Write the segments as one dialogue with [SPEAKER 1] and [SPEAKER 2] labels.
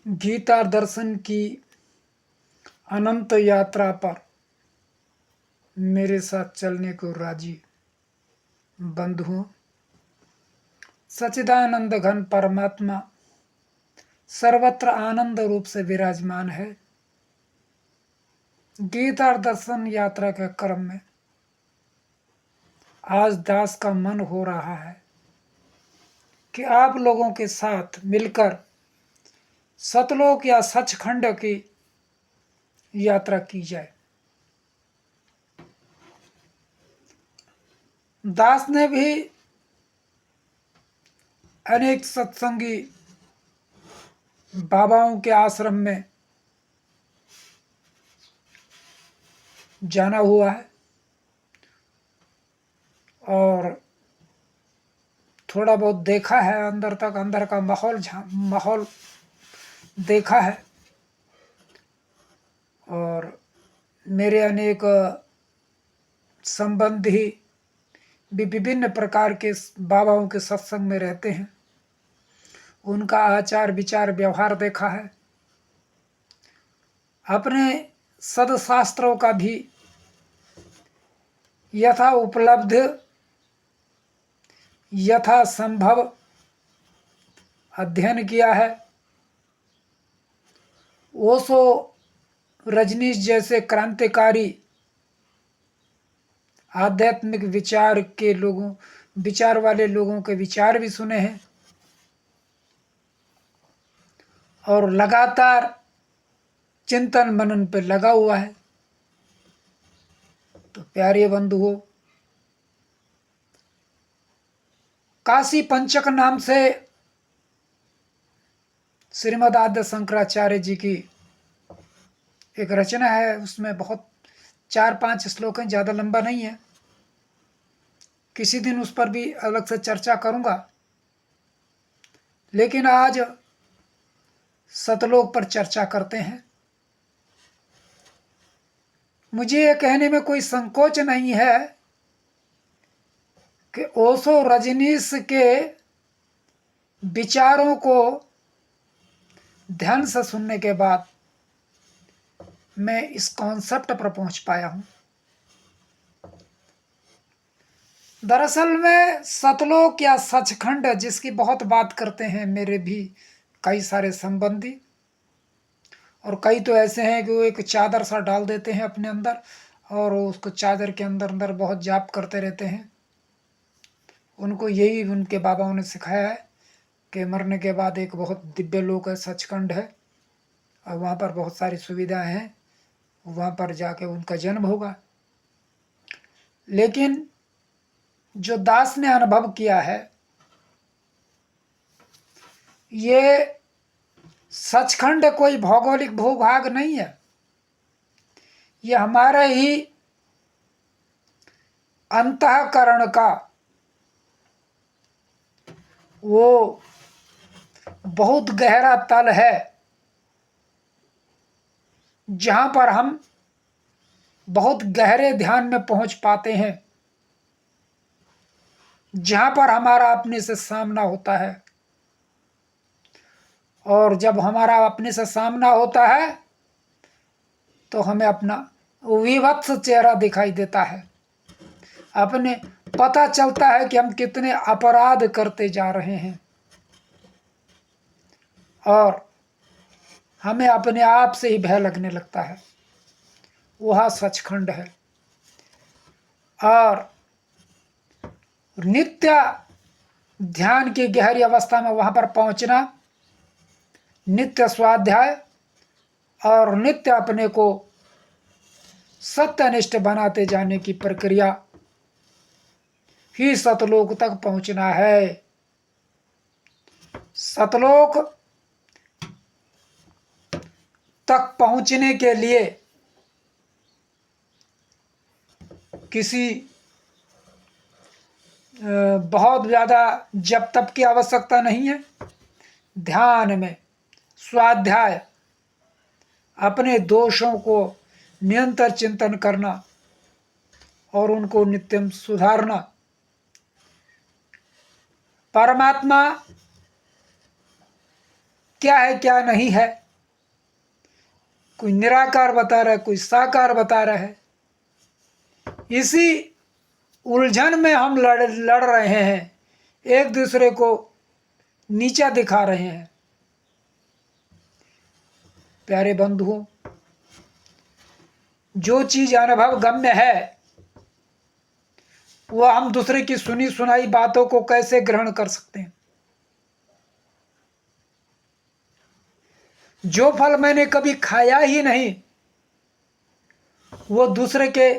[SPEAKER 1] गीता दर्शन की अनंत यात्रा पर मेरे साथ चलने को राजी बंधुओं, सच्चिदानंद घन परमात्मा सर्वत्र आनंद रूप से विराजमान है। गीता दर्शन यात्रा के क्रम में आज दास का मन हो रहा है कि आप लोगों के साथ मिलकर सतलोक या सचखंड की यात्रा की जाए। दास ने भी अनेक सत्संगी बाबाओं के आश्रम में जाना हुआ है और थोड़ा बहुत देखा है, अंदर का माहौल देखा है। और मेरे अनेक संबंधी भी विभिन्न प्रकार के बाबाओं के सत्संग में रहते हैं, उनका आचार विचार व्यवहार देखा है। अपने सदशास्त्रों का भी यथा उपलब्ध यथा संभव अध्ययन किया है। ओशो, रजनीश जैसे क्रांतिकारी आध्यात्मिक विचार वाले लोगों के विचार भी सुने हैं और लगातार चिंतन मनन पे लगा हुआ है। तो प्यारे बंधुओं, काशी पंचक नाम से श्रीमद् आद्य शंकराचार्य जी की एक रचना है, उसमें बहुत 4-5 श्लोक हैं, ज़्यादा लंबा नहीं है। किसी दिन उस पर भी अलग से चर्चा करूंगा, लेकिन आज सतलोक पर चर्चा करते हैं। मुझे ये कहने में कोई संकोच नहीं है कि ओशो रजनीश के विचारों को ध्यान से सुनने के बाद मैं इस कॉन्सेप्ट पर पहुंच पाया हूं। दरअसल में सतलोक या सचखंड जिसकी बहुत बात करते हैं मेरे भी कई सारे संबंधी, और कई तो ऐसे हैं कि वो एक चादर सा डाल देते हैं अपने अंदर और उसको चादर के अंदर बहुत जाप करते रहते हैं। उनको यही उनके बाबाओं ने सिखाया है कि मरने के बाद एक बहुत दिव्य लोक है, सचखंड है, और वहाँ पर बहुत सारी सुविधाएं हैं, वहाँ पर जाके उनका जन्म होगा। लेकिन जो दास ने अनुभव किया है, ये सचखंड कोई भौगोलिक भूभाग नहीं है, ये हमारे ही अंतःकरण का वो बहुत गहरा तल है, जहां पर हम बहुत गहरे ध्यान में पहुंच पाते हैं, जहां पर हमारा अपने से सामना होता है। और जब हमारा अपने से सामना होता है तो हमें अपना विभत्स चेहरा दिखाई देता है, अपने पता चलता है कि हम कितने अपराध करते जा रहे हैं, और हमें अपने आप से ही भय लगने लगता है। वह सचखंड है। और नित्य ध्यान की गहरी अवस्था में वहां पर पहुंचना, नित्य स्वाध्याय और नित्य अपने को सत्यनिष्ठ बनाते जाने की प्रक्रिया ही सतलोक तक पहुंचना है। सतलोक तक पहुंचने के लिए किसी बहुत ज़्यादा जप तप की आवश्यकता नहीं है। ध्यान में स्वाध्याय, अपने दोषों को निरंतर चिंतन करना और उनको नित्यम सुधारना, परमात्मा क्या है क्या नहीं है, कोई निराकार बता रहा है, कोई साकार बता रहा है। इसी उलझन में हम लड़ रहे हैं, एक दूसरे को नीचा दिखा रहे हैं। प्यारे बंधुओं, जो चीज अनुभव गम्य है वह हम दूसरे की सुनी सुनाई बातों को कैसे ग्रहण कर सकते हैं। जो फल मैंने कभी खाया ही नहीं वो दूसरे के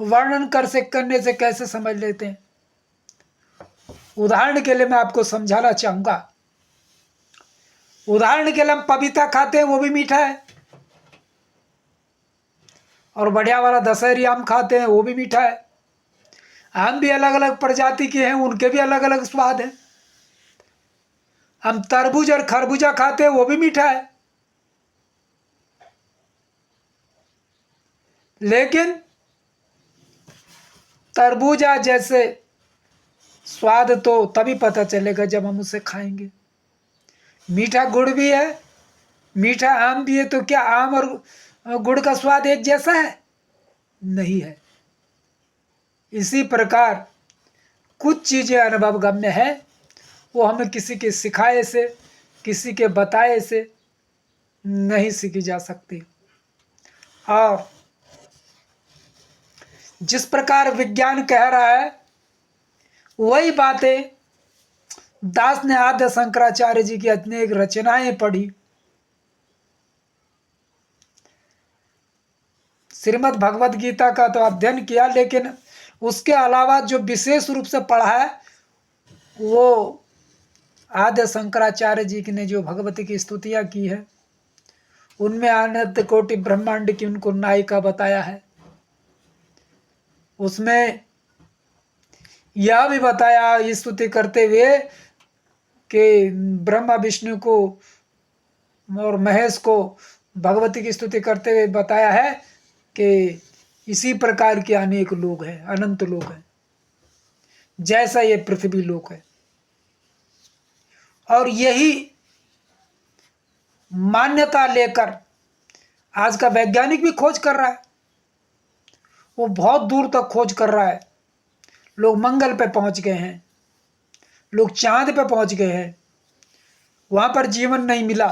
[SPEAKER 1] वर्णन करने से कैसे समझ लेते हैं। उदाहरण के लिए मैं आपको समझाना चाहूंगा। उदाहरण के लिए हम पपीता खाते हैं, वो भी मीठा है, और बढ़िया वाला दशहरी आम खाते हैं, वो भी मीठा है। आम भी अलग अलग प्रजाति के हैं, उनके भी अलग अलग स्वाद हैं। हम तरबूज और खरबूजा खाते हैं, वो भी मीठा है, लेकिन तरबूजा जैसे स्वाद तो तभी पता चलेगा जब हम उसे खाएंगे। मीठा गुड़ भी है, मीठा आम भी है, तो क्या आम और गुड़ का स्वाद एक जैसा है? नहीं है। इसी प्रकार कुछ चीजें अनुभव गम्य है, वो हमें किसी के सिखाए से, किसी के बताए से नहीं सीखी जा सकती। और जिस प्रकार विज्ञान कह रहा है वही बातें दास ने आद्य शंकराचार्य जी की अनेक रचनाएं पढ़ी, श्रीमद् भगवद गीता का तो अध्ययन किया, लेकिन उसके अलावा जो विशेष रूप से पढ़ा है वो आद्य शंकराचार्य जी की ने जो भगवती की स्तुतियां की है, उनमें अनंत कोटि ब्रह्मांड की उनको नायिका बताया है। उसमें यह भी बताया स्तुति करते हुए कि ब्रह्मा विष्णु को और महेश को भगवती की स्तुति करते हुए बताया है कि इसी प्रकार के अनेक लोग हैं, अनंत लोग हैं, जैसा ये पृथ्वी लोक है। और यही मान्यता लेकर आज का वैज्ञानिक भी खोज कर रहा है, वो बहुत दूर तक खोज कर रहा है। लोग मंगल पे पहुंच गए हैं, लोग चांद पे पहुंच गए हैं, वहां पर जीवन नहीं मिला।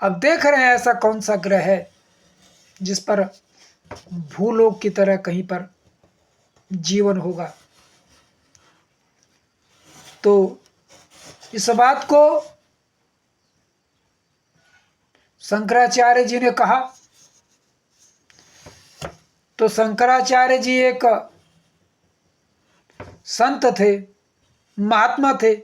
[SPEAKER 1] अब देख रहे हैं ऐसा कौन सा ग्रह है जिस पर भूलोक की तरह कहीं पर जीवन होगा। तो इस बात को शंकराचार्य जी ने कहा, तो शंकराचार्य जी एक संत थे, महात्मा थे।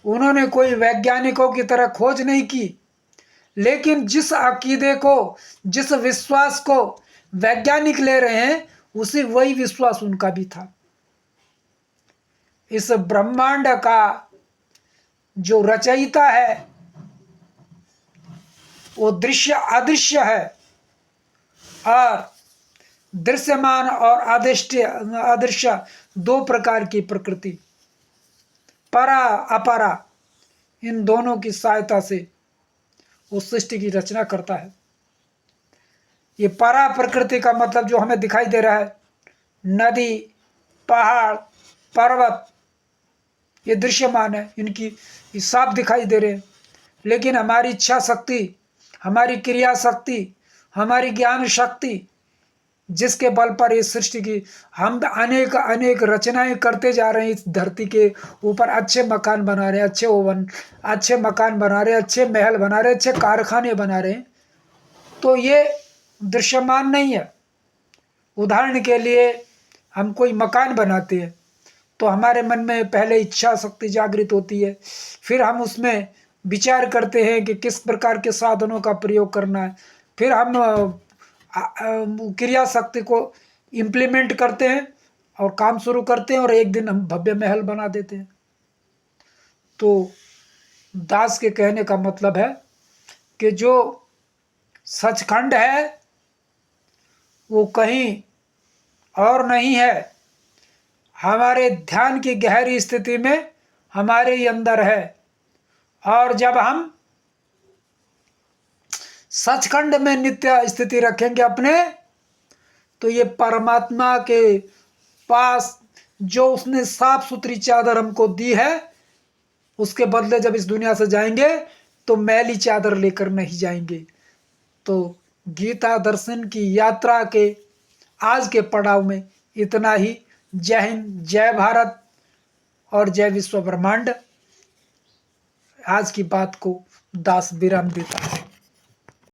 [SPEAKER 1] उन्होंने कोई वैज्ञानिकों की तरह खोज नहीं की, लेकिन जिस अकीदे को, जिस विश्वास को वैज्ञानिक ले रहे हैं, उसी वही विश्वास उनका भी था। इस ब्रह्मांड का जो रचयिता है वो दृश्य अदृश्य है, और दृश्यमान और अदृश्य दो प्रकार की प्रकृति, परा अपरा, इन दोनों की सहायता से वो सृष्टि की रचना करता है। ये परा प्रकृति का मतलब जो हमें दिखाई दे रहा है, नदी, पहाड़, पर्वत, ये दृश्यमान है, इनकी ये साफ दिखाई दे रहे हैं। लेकिन हमारी इच्छा शक्ति, हमारी क्रिया शक्ति, हमारी ज्ञान शक्ति, जिसके बल पर इस सृष्टि की हम अनेक अनेक रचनाएं करते जा रहे हैं, इस धरती के ऊपर अच्छे मकान बना रहे हैं, अच्छे मकान बना रहे हैं, अच्छे महल बना रहे हैं, अच्छे कारखाने बना रहे हैं, तो ये दृश्यमान नहीं है। उदाहरण के लिए हम कोई मकान बनाते हैं तो हमारे मन में पहले इच्छा शक्ति जागृत होती है, फिर हम उसमें विचार करते हैं कि किस प्रकार के साधनों का प्रयोग करना है, फिर हम क्रिया शक्ति को इम्प्लीमेंट करते हैं और काम शुरू करते हैं, और एक दिन हम भव्य महल बना देते हैं। तो दास के कहने का मतलब है कि जो सचखंड है वो कहीं और नहीं है, हमारे ध्यान की गहरी स्थिति में हमारे ही अंदर है। और जब हम सचखंड में नित्य स्थिति रखेंगे अपने, तो ये परमात्मा के पास जो उसने साफ सुथरी चादर हमको दी है, उसके बदले जब इस दुनिया से जाएंगे तो मैली चादर लेकर नहीं जाएंगे। तो गीता दर्शन की यात्रा के आज के पड़ाव में इतना ही। जय हिंद, जय भारत और जय विश्व ब्रह्मांड। आज की बात को दास विराम देता है।